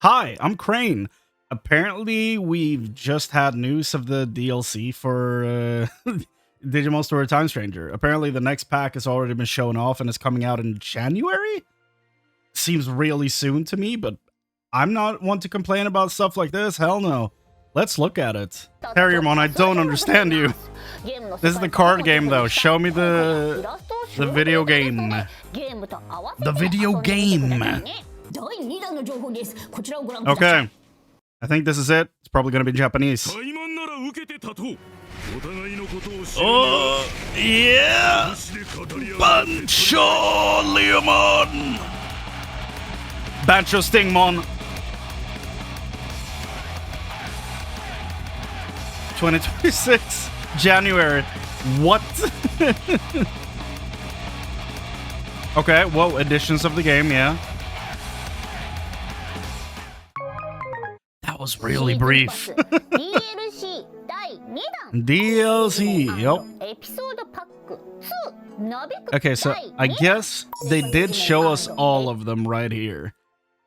Hi, I'm Chrane. Apparently, we've just had news of the DLC for Digimon Story Time Stranger. Apparently, the next pack has already been shown off and is coming out in January? Seems really soon to me, but I'm not one to complain about stuff like this. Hell no. Let's look at it. Terriermon, I don't understand you. This is the card game, though. Show me the video game. The video game. Okay. I think this is it. It's probably going to be Japanese. Oh, yeah! BanchoLeomon! BanchoStingmon! 2026 January. What? Okay, well, editions of the game, yeah. That was really brief. DLC, yep. Okay, so I guess they did show us all of them right here.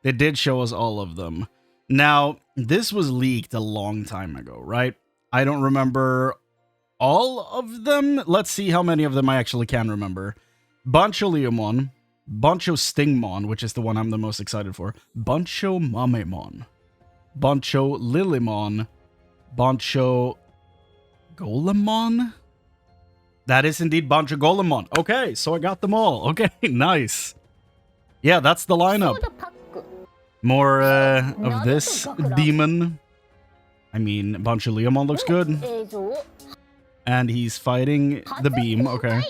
They did show us all of them. Now, this was leaked a long time ago, right? I don't remember all of them. Let's see how many of them I actually can remember. BanchoLeomon, BanchoStingmon, which is the one I'm the most excited for, BanchoMamemon, BanchoLillymon, BanchoGolemon? That is indeed BanchoGolemon. Okay, so I got them all. Okay, nice. Yeah, that's the lineup. More of this demon. I mean, BanchoLeomon looks good. And he's fighting the beam, okay.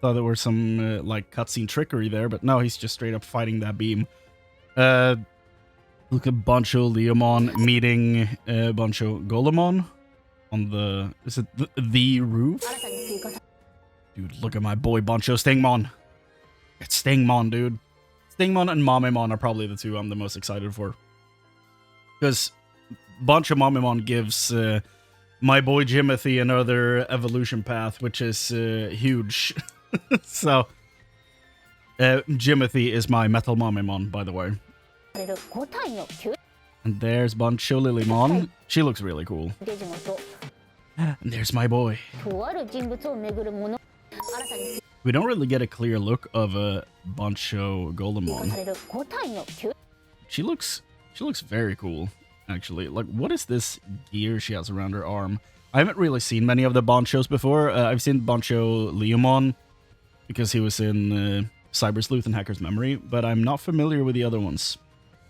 Thought there were some, like, cutscene trickery there, but no, he's just straight up fighting that beam. Look at BanchoLeomon meeting BanchoGolemon on the... Is it the roof? Dude, look at my boy BanchoStingmon. It's Stingmon, dude. Stingmon and Mamemon are probably the two I'm the most excited for. Because BanchoMamemon gives my boy Jimothy another evolution path, which is huge. So, Jimothy is my Metal Mamemon, by the way. And there's BanchoLillymon. She looks really cool. And there's my boy. We don't really get a clear look of a BanchoGolemon. She looks very cool, actually. Like, what is this gear she has around her arm? I haven't really seen many of the Banchos before. I've seen BanchoLeomon because he was in Cyber Sleuth and Hacker's Memory, but I'm not familiar with the other ones.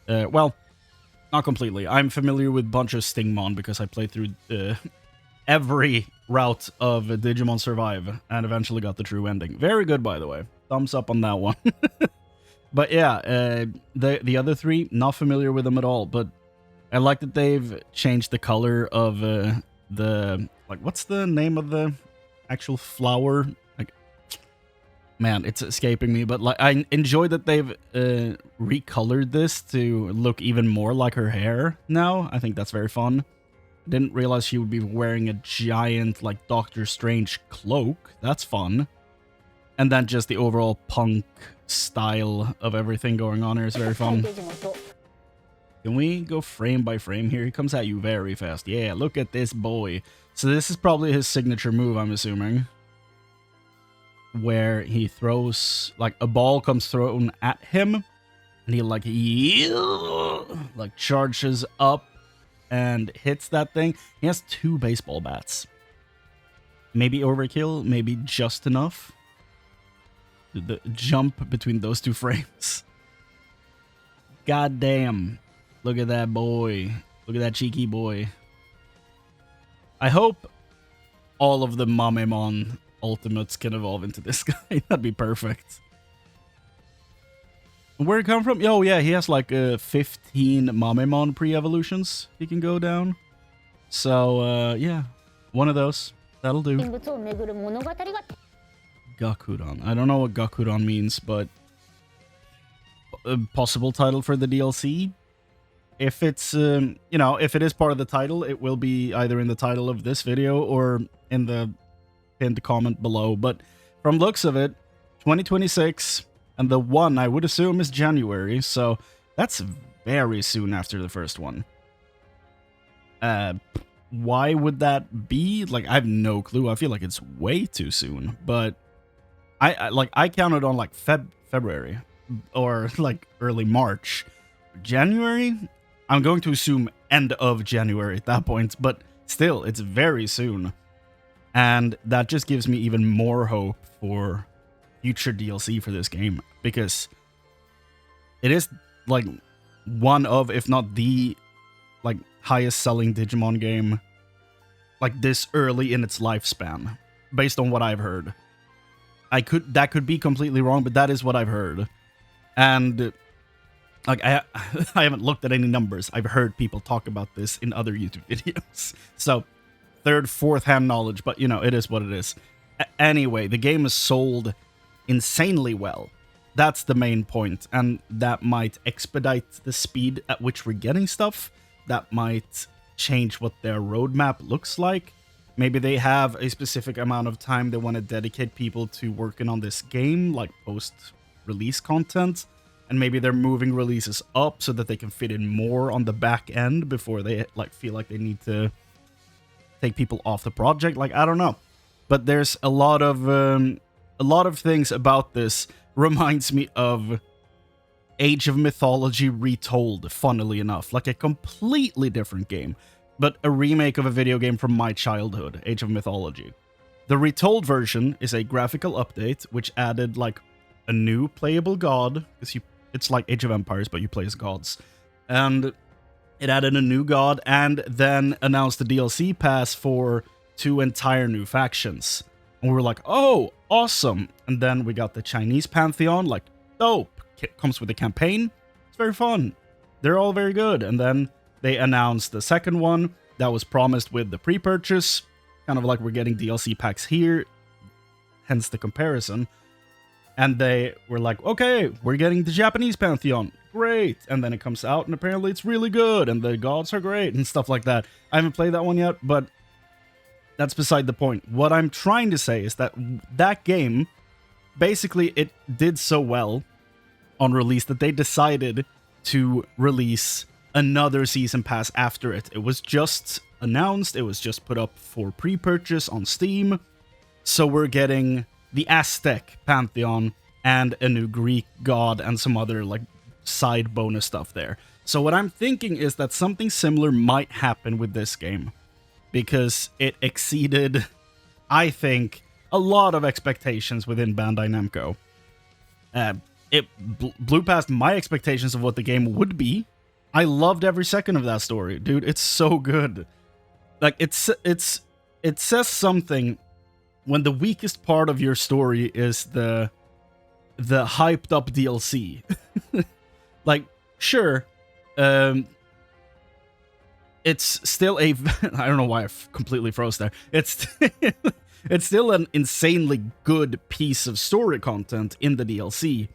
Well, not completely. I'm familiar with BanchoStingmon because I played through every route of Digimon Survive and eventually got the true ending. Very good, by the way. Thumbs up on that one. But yeah, the other three, not familiar with them at all, but I like that they've changed the color of the... Like, what's the name of the actual flower? Like, man, it's escaping me, but like I enjoy that they've recolored this to look even more like her hair now. I think that's very fun. Didn't realize she would be wearing a giant, like, Doctor Strange cloak. That's fun. And then just the overall punk style of everything going on here is very fun. Can we go frame by frame here? He comes at you very fast. Yeah, look at this boy. So this is probably his signature move, I'm assuming. Where he throws, like, a ball comes thrown at him. And he, like, charges up and hits that thing. He has 2 baseball bats. Maybe overkill, maybe just enough. The jump between those 2 frames. God damn. Look at that boy. Look at that cheeky boy. I hope all of the Mamemon ultimates can evolve into this guy. That'd be perfect. Where it come from? Oh, yeah, he has like 15 Mamemon pre-evolutions he can go down. So, yeah, one of those. That'll do. Gakuran. I don't know what Gakuran means, but a possible title for the DLC. If it's, you know, if it is part of the title, it will be either in the title of this video or in the pinned comment below. But from looks of it, 2026, and the one I would assume is January, so that's very soon after the first one. Why would that be? Like, I have no clue. I feel like it's way too soon, but I counted on like February or like early March. January? I'm going to assume end of January at that point, but still, it's very soon. And that just gives me even more hope for future DLC for this game, because it is like one of, if not the like highest selling Digimon game like this early in its lifespan, based on what I've heard. That could be completely wrong, but that is what I've heard. And like I haven't looked at any numbers. I've heard people talk about this in other YouTube videos. So third, fourth hand knowledge, but you know, it is what it is. Anyway, the game is sold insanely well. That's the main point, and that might expedite the speed at which we're getting stuff. That might change what their roadmap looks like. Maybe they have a specific amount of time they want to dedicate people to working on this game, like post-release content, and maybe they're moving releases up so that they can fit in more on the back end before they like feel like they need to take people off the project. Like, I don't know, but there's a lot of things about this reminds me of Age of Mythology retold, funnily enough. Like a completely different game, but a remake of a video game from my childhood, Age of Mythology. The retold version is a graphical update, which added like a new playable god, because it's like Age of Empires, but you play as gods. And it added a new god, and then announced the DLC pass for 2 entire new factions. And we were like, oh, awesome. And then we got the Chinese Pantheon, like, dope. It comes with a campaign. It's very fun. They're all very good. And then they announced the second one that was promised with the pre-purchase. Kind of like we're getting DLC packs here, hence the comparison. And they were like, okay, we're getting the Japanese Pantheon. Great. And then it comes out, and apparently it's really good, and the gods are great, and stuff like that. I haven't played that one yet, but that's beside the point. What I'm trying to say is that that game, basically, it did so well on release that they decided to release another season pass after it. It was just announced, it was just put up for pre-purchase on Steam. So we're getting the Aztec Pantheon and a new Greek god and some other like side bonus stuff there. So what I'm thinking is that something similar might happen with this game, because it exceeded, I think, a lot of expectations within Bandai Namco. It blew past my expectations of what the game would be. I loved every second of that story, dude. It's so good. Like, it says something when the weakest part of your story is the hyped up DLC. Like, sure, it's still a I don't know why I completely froze there. It's still an insanely good piece of story content in the DLC,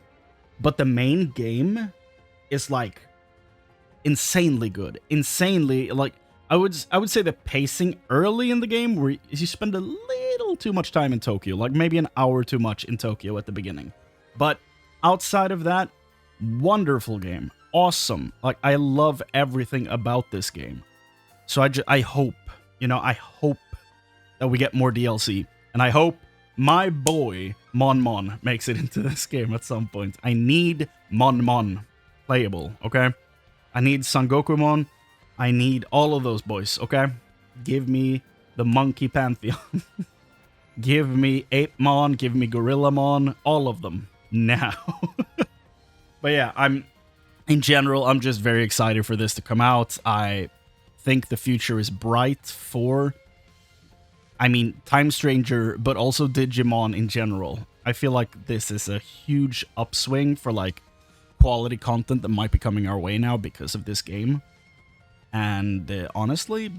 but the main game is like insanely good. Insanely, like, I would say the pacing early in the game, where you spend a little too much time in Tokyo, like maybe an hour too much in Tokyo at the beginning. But outside of that, wonderful game. Awesome. Like, I love everything about this game. So I hope, I hope that we get more DLC. And I hope my boy, Mon makes it into this game at some point. I need Mon playable, okay? I need Sangokumon. I need all of those boys, okay? Give me the Monkey Pantheon. Give me Apemon, give me Gorillomon, all of them now. But yeah, in general, I'm just very excited for this to come out. I think the future is bright for, Time Stranger, but also Digimon in general. I feel like this is a huge upswing for like quality content that might be coming our way now because of this game. And honestly,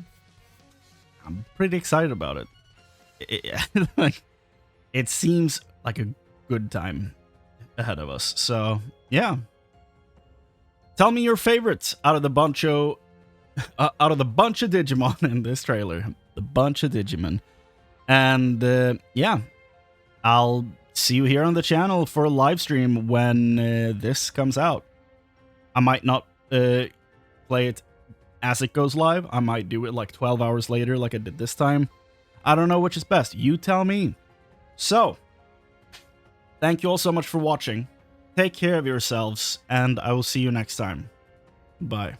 I'm pretty excited about it. It seems like a good time ahead of us. So yeah, tell me your favorites out of the bunch of Digimon in this trailer. The bunch of Digimon. And yeah, I'll see you here on the channel for a live stream when this comes out. I might not play it as it goes live. I might do it like 12 hours later like I did this time. I don't know which is best. You tell me. So, thank you all so much for watching. Take care of yourselves, and I will see you next time. Bye.